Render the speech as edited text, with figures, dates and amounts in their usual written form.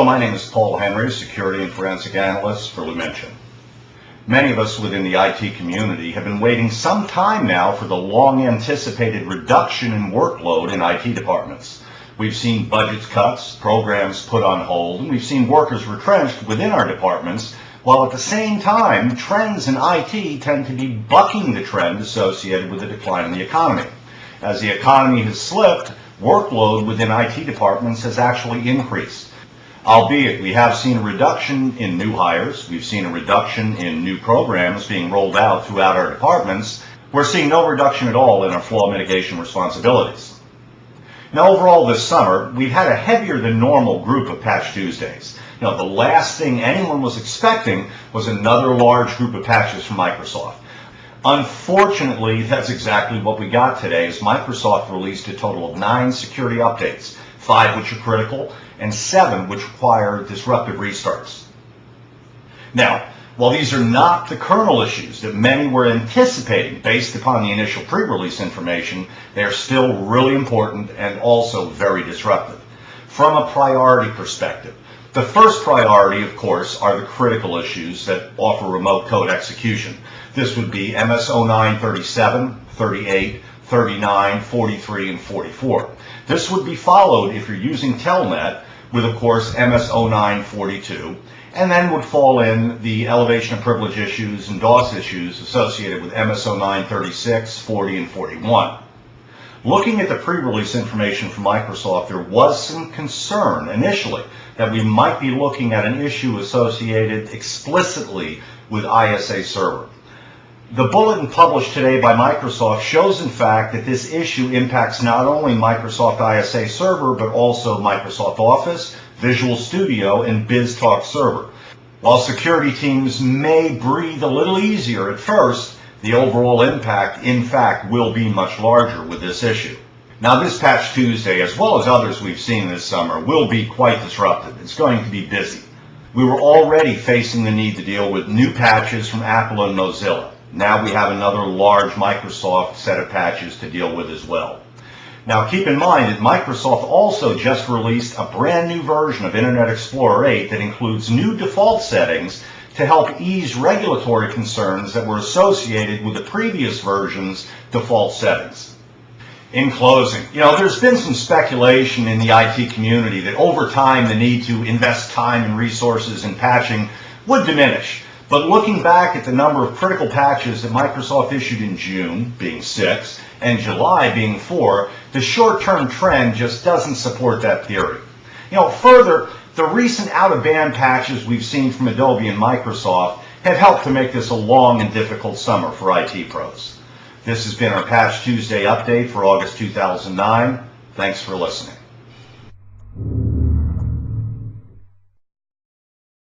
Hello, my name is Paul Henry, Security and Forensic Analyst for Lumention. Many of us within the IT community have been waiting some time now for the long-anticipated reduction in workload in IT departments. We've seen budget cuts, programs put on hold, and we've seen workers retrenched within our departments, while at the same time, trends in IT tend to be bucking the trend associated with the decline in the economy. As the economy has slipped, workload within IT departments has actually increased. Albeit, we have seen a reduction in new hires, we've seen a reduction in new programs being rolled out throughout our departments, we're seeing no reduction at all in our flaw mitigation responsibilities. Now, overall this summer, we've had a heavier than normal group of Patch Tuesdays. The last thing anyone was expecting was another large group of patches from Microsoft. Unfortunately, that's exactly what we got today, as Microsoft released a total of 9 security updates, 5 which are critical, and 7 which require disruptive restarts. Now, while these are not the kernel issues that many were anticipating based upon the initial pre-release information, they are still really important and also very disruptive. From a priority perspective, the first priority, of course, are the critical issues that offer remote code execution. This would be MS-09 37, 38, 39, 43, and 44. This would be followed, if you're using Telnet, with, of course, MS-09 42, and then would fall in the elevation of privilege issues and DOS issues associated with MS-09 36, 40, and 41. Looking at the pre-release information from Microsoft, there was some concern initially that we might be looking at an issue associated explicitly with ISA Server. The bulletin published today by Microsoft shows, in fact, that this issue impacts not only Microsoft ISA Server, but also Microsoft Office, Visual Studio, and BizTalk Server. While security teams may breathe a little easier at first, the overall impact, in fact, will be much larger with this issue. Now, this Patch Tuesday, as well as others we've seen this summer, will be quite disruptive. It's going to be busy. We were already facing the need to deal with new patches from Apple and Mozilla. Now we have another large Microsoft set of patches to deal with as well. Now, keep in mind that Microsoft also just released a brand new version of Internet Explorer 8 that includes new default settings to help ease regulatory concerns that were associated with the previous version's default settings. In closing, there's been some speculation in the IT community that over time the need to invest time and resources in patching would diminish. But looking back at the number of critical patches that Microsoft issued in June, being 6, and July, being 4, the short-term trend just doesn't support that theory. Further, the recent out-of-band patches we've seen from Adobe and Microsoft have helped to make this a long and difficult summer for IT pros. This has been our Patch Tuesday update for August 2009. Thanks for listening.